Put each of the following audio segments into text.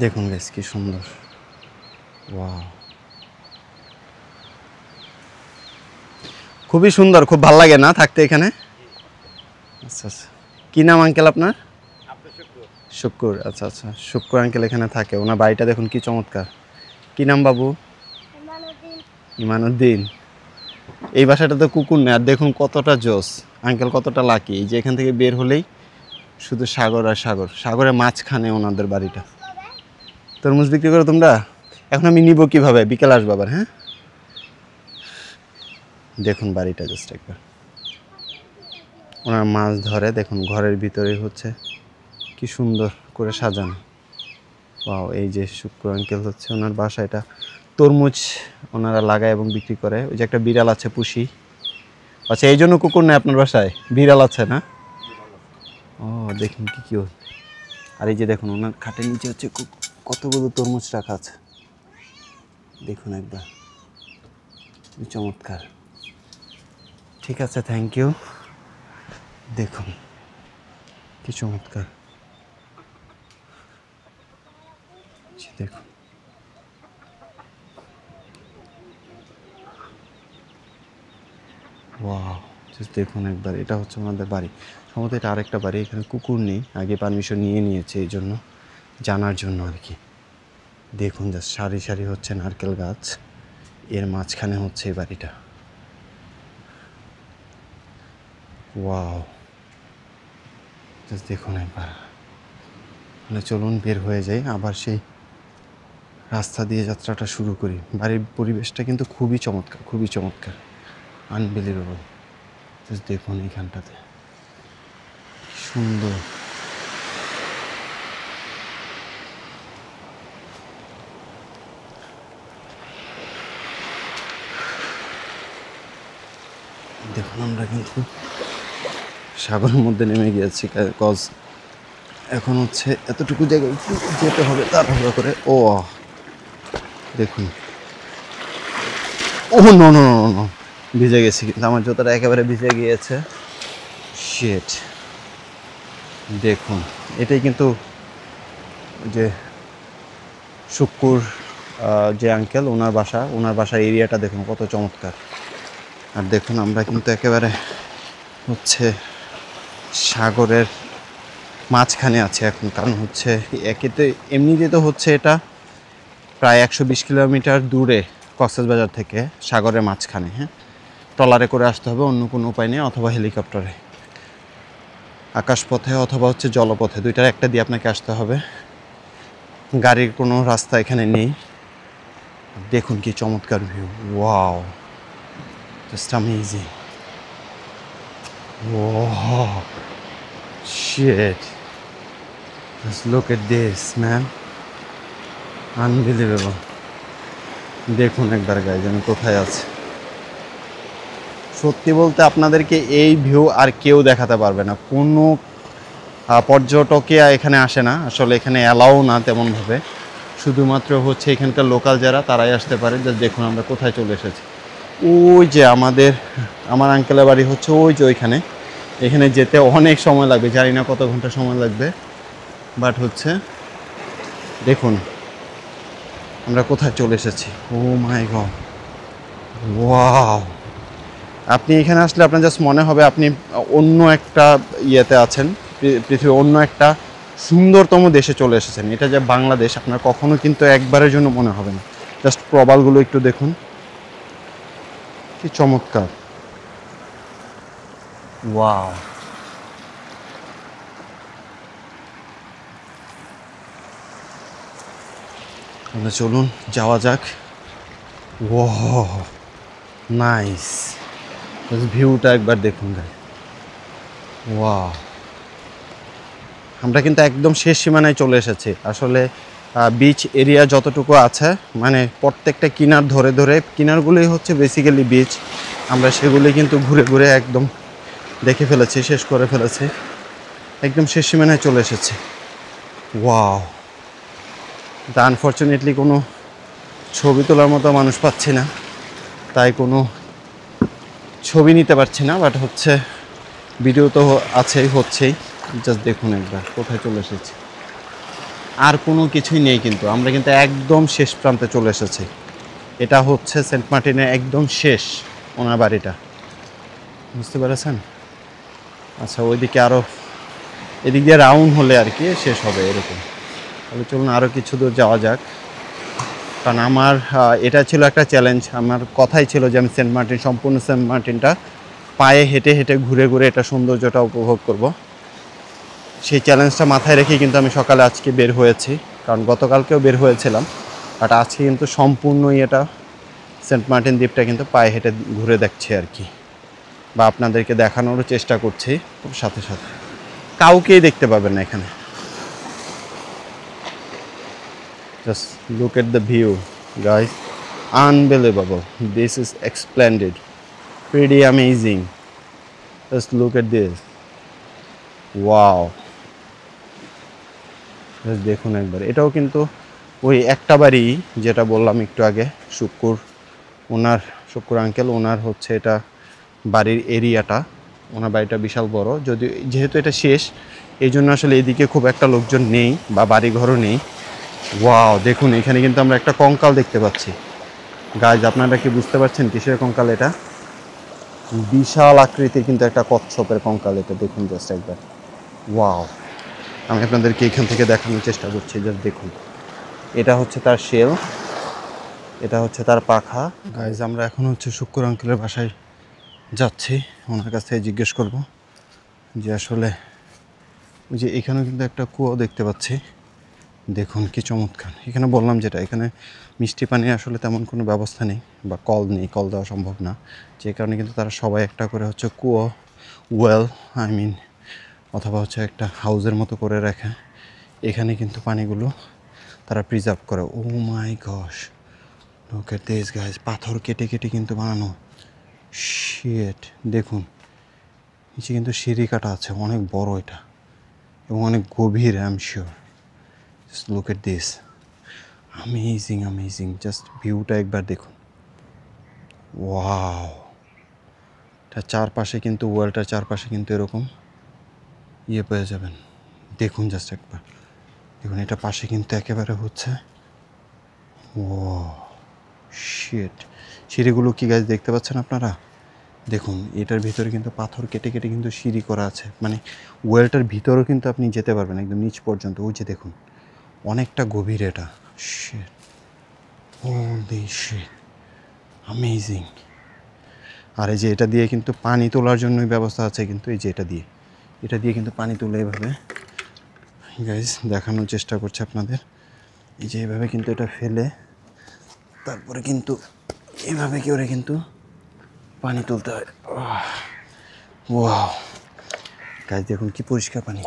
দেখুন গাইস কি সুন্দর, ওয়াও, খুবই সুন্দর, খুব ভালো লাগে না থাকতে এখানে? আচ্ছা আচ্ছা, কি নাম আঙ্কেল আপনার? শুক্কুর, আচ্ছা আচ্ছা, শুক্কুর আঙ্কেল এখানে থাকে, ওনার বাড়িটা দেখুন কি চমৎকার। কি নাম বাবু? ইমানুদ্দিন। এই বাসাটা তো কুকুর নেই, আর দেখুন কতটা জোস, আঙ্কেল কতটা লাকি, এই যে এখান থেকে বের হলেই শুধু সাগর আর সাগর, সাগরের মাঝখানে ওনাদের বাড়িটা। তরমুজ বিক্রি করো তোমরা? এখন আমি নিব কিভাবে? বিকেল আসবো আবার, হ্যাঁ? দেখুন বাড়িটা জাস্ট একবার, ওনার মাছ ধরে, দেখুন ঘরের ভিতরে হচ্ছে কি সুন্দর করে সাজানো। ওয়াও, এই যে শুক্র আঙ্কেল হচ্ছে ওনার বাসা, এটা তরমুজ ওনারা লাগায় এবং বিক্রি করে। ওই যে একটা বিড়াল আছে পুষি, আচ্ছা এই জন্য কুকুর নেই আপনার বাসায়, বিড়াল আছে না? ও দেখুন কি কি, আর এই যে দেখুন ওনার খাটের নিচে হচ্ছে কতগুলো তরমুজ রাখা আছে, দেখুন একবার, চমৎকার। ঠিক আছে, থ্যাংক ইউ। দেখুন কি চমৎকার, দেখুন ওয়াও, জাস্ট দেখুন একবার, এটা হচ্ছে আমাদের বাড়ি, সম্ভবত এটা আরেকটা বাড়ি, এখানে কুকুর নেই, আগে পারমিশন নিয়েছে এই জন্য, জানার জন্য আর কি। দেখুন জাস্ট সারি সারি হচ্ছে নারকেল গাছ, এর মাঝখানে হচ্ছে এই বাড়িটা। ওয়াও, জাস্ট দেখুন একবার, মানে চলুন বের হয়ে যাই, আবার সেই রাস্তা দিয়ে যাত্রাটা শুরু করি। বাড়ির পরিবেশটা কিন্তু খুবই চমৎকার, খুবই চমৎকার, আনবিলিভেবল। জাস্ট দেখুন এইখানটাতে সুন্দর, দেখুন আমরা কিন্তু সাগরের মধ্যে নেমে গিয়েছি, কজ এখন হচ্ছে এতটুকু জায়গায় যেতে হবে তাড়াহুড়ো করে। ও দেখুন, ও নো নো নো নো, ভিজে গেছি কিন্তু, আমার জুতাটা একেবারে ভিজে গিয়েছে, শিট। দেখুন এটাই কিন্তু যে শুক্কুর যে আঙ্কেল, ওনার বাসা, ওনার বাসার এরিয়াটা দেখুন কত চমৎকার। আর দেখুন আমরা কিন্তু একেবারে হচ্ছে সাগরের মাঝখানে আছে এখন, কারণ হচ্ছে একেতে এমনিতে তো হচ্ছে এটা প্রায় 120 কিলোমিটার দূরে কক্সবাজার থেকে, সাগরের মাঝখানে, হ্যাঁ, ট্রলারে করে আসতে হবে, অন্য কোনো উপায় নেই, অথবা হেলিকপ্টারে, আকাশপথে অথবা হচ্ছে জলপথে, দুইটার একটা দিয়ে আপনাকে আসতে হবে, গাড়ির কোনো রাস্তা এখানে নেই। দেখুন কি চমৎকার view, wow, just amazing, wow, shit, just look at this man, unbelievable. দেখুন একবার গাইজ আমি কোথায় আছি, সত্যি বলতে আপনাদেরকে এই ভিউ আর কেউ দেখাতে পারবে না, কোনো পর্যটকে এখানে আসে না, আসলে এখানে অ্যালাও না তেমনভাবে, শুধুমাত্র হচ্ছে এখানকার লোকাল যারা তারাই আসতে পারে। জাস্ট দেখুন আমরা কোথায় চলে এসেছি, ওই যে আমার আঙ্কেলের বাড়ি হচ্ছে ওই যে ওইখানে, এখানে যেতে অনেক সময় লাগবে, জানি না কত ঘন্টা সময় লাগবে, বাট হচ্ছে দেখুন আমরা কোথায় চলে এসেছি। ও মাই গড, ওয়াও, আপনি এখানে আসলে আপনার জাস্ট মনে হবে আপনি অন্য একটা ইয়েতে আছেন, পৃথিবীর অন্য একটা সুন্দরতম দেশে চলে এসেছেন। এটা যে বাংলাদেশ আপনার কখনো কিন্তু একবারের জন্য মনে হবে না। জাস্ট প্রবালগুলো একটু দেখুন কি চমৎকার, ওয়াও। তাহলে চলুন যাওয়া যাক। ওয়াও, নাইস, ভিউটা একবার দেখুন গাই, ওয়াও। আমরা কিন্তু একদম শেষ সীমানায় চলে এসেছি, আসলে বিচ এরিয়া যতটুকু আছে, মানে প্রত্যেকটা কিনার ধরে ধরে, কিনারগুলোই হচ্ছে বেসিক্যালি বিচ, আমরা সেগুলি কিন্তু ঘুরে ঘুরে একদম দেখে ফেলেছি, শেষ করে ফেলেছি, একদম শেষ সীমানায় চলে এসেছি। ওয়াও, তা আনফর্চুনেটলি কোনো ছবি তোলার মতো মানুষ পাচ্ছি না, তাই কোনো ছবি নিতে পারছি না, বাট হচ্ছে ভিডিও তো আছেই, হচ্ছেই। জাস্ট দেখুন একবার কোথায় চলে এসেছি, আর কোনো কিছুই নেই, কিন্তু আমরা কিন্তু একদম শেষ প্রান্তে চলে এসেছি। এটা হচ্ছে সেন্ট মার্টিনের একদম শেষ ওনার বাড়িটা, বুঝতে পেরেছেন? আচ্ছা, ওইদিকে আরও এদিক দিয়ে রাউন্ড হলে আর কি শেষ হবে এরকম। তাহলে চলুন আরও কিছু দূর যাওয়া যাক, কারণ আমার এটা ছিল একটা চ্যালেঞ্জ। আমার কথাই ছিল যে আমি সেন্ট মার্টিন, সম্পূর্ণ সেন্ট মার্টিনটা পায়ে হেঁটে হেঁটে ঘুরে ঘুরে এটা সৌন্দর্যটা উপভোগ করব। সেই চ্যালেঞ্জটা মাথায় রেখে কিন্তু আমি সকালে আজকে বের হয়েছি, কারণ গতকালকেও বের হয়েছিলাম, বাট আজকে কিন্তু সম্পূর্ণই এটা সেন্ট মার্টিন দ্বীপটা কিন্তু পায়ে হেঁটে ঘুরে দেখছি আর কি, বা আপনাদেরকে দেখানোরও চেষ্টা করছি। সাথে সাথে কাউকেই দেখতে পাবেন না এখানে। Just look at the view guys, unbelievable, this is splendid, pretty amazing, just look at this, wow. Just দেখুন একবার। এটাও কিন্তু ওই একটা বাড়ি যেটা বললাম একটু আগে, শুক্কুর আঙ্কেল ওনার হচ্ছে এটা বাড়ির এরিয়াটা, ওনার বাড়িটা বিশাল বড়। যদি যেহেতু এটা শেষ, এই জন্য আসলে এদিকে খুব একটা লোকজন নেই বা বাড়িঘরও নেই। ওয়াও, দেখুন এখানে কিন্তু আমরা একটা কঙ্কাল দেখতে পাচ্ছি। গাইজ, আপনারা কি বুঝতে পারছেন কিসের কঙ্কাল এটা? বিশাল আকৃতির কিন্তু একটা কচ্ছপের কঙ্কাল এটা, দেখুন জাস্ট একবার। ওয়াও, আমি আপনাদেরকে এখান থেকে দেখানোর চেষ্টা করছি। জাস্ট দেখুন, এটা হচ্ছে তার শেল, এটা হচ্ছে তার পাখা। গাইজ, আমরা এখন হচ্ছে শুক্কুর আঙ্কেলের বাসায় যাচ্ছি, ওনার কাছ থেকে জিজ্ঞেস করব যে আসলে ওই যে এখানেও কিন্তু একটা কুয়ো দেখতে পাচ্ছি, দেখুন কি চমৎকার। এখানে বললাম যেটা, এখানে মিষ্টি পানির আসলে তেমন কোনো ব্যবস্থা নেই বা কল নেই, কল দেওয়া সম্ভব না, যে কারণে কিন্তু তারা সবাই একটা করে হচ্ছে কুয়ো, ওয়েল অথবা হচ্ছে একটা হাউজের মতো করে রাখে। এখানে কিন্তু পানিগুলো তারা প্রিজার্ভ করে। Oh my gosh, look at this guys, পাথর কেটে কেটে কিন্তু বানানো। শিট, দেখুন নিচে কিন্তু সিঁড়ি কাটা আছে, অনেক বড় এটা এবং অনেক গভীর, I am sure. Just look at this, amazing amazing, just ভিউটা একবার দেখুন। ওয়াও, এটা চারপাশে কিন্তু, ওয়ালটার চারপাশে কিন্তু এরকম পেয়ে যাবেন। দেখুন জাস্ট একবার দেখুন, এটা পাশে কিন্তু একেবারে হচ্ছে, ও শিট। সিঁড়িগুলো কি গাছ দেখতে পাচ্ছেন আপনারা? দেখুন এটার ভিতরে কিন্তু পাথর কেটে কেটে কিন্তু সিঁড়ি করা আছে, মানে ওয়েলটার ভিতরেও কিন্তু আপনি যেতে পারবেন একদম নিচ পর্যন্ত। ওই যে দেখুন, অনেকটা গভীর এটা। Shit, holy shit, amazing. আর এই যে এটা দিয়ে কিন্তু পানি তোলার জন্যই ব্যবস্থা আছে, কিন্তু এই যে এটা দিয়ে কিন্তু পানি তুলে এভাবে, গাইজ দেখানোর চেষ্টা করছে আপনাদের। এই যে এভাবে কিন্তু এটা ফেলে তারপরে কিন্তু এভাবে করে কিন্তু পানি তুলতে হয়। ওয়াও গাইজ, দেখুন কি পরিষ্কার পানি।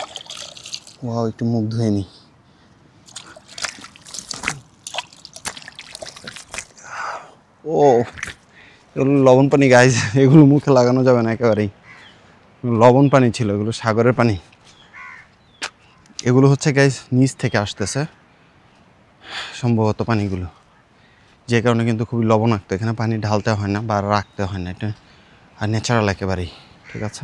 ওয়াও, একটু মুখ ধুয়ে নিই। ও, এগুলো লবণ পানি গাইজ, এগুলো মুখে লাগানো যাবে না একেবারেই। লবণ পানি ছিল, এগুলো সাগরের পানি। এগুলো হচ্ছে গাইজ নিচ থেকে আসতেছে সম্ভবত পানিগুলো, যে কারণে কিন্তু খুবই লবণাক্ত। এখানে পানি ঢালতে হয় না বা রাখতে হয় না, এটা আর ন্যাচারাল একেবারেই। ঠিক আছে।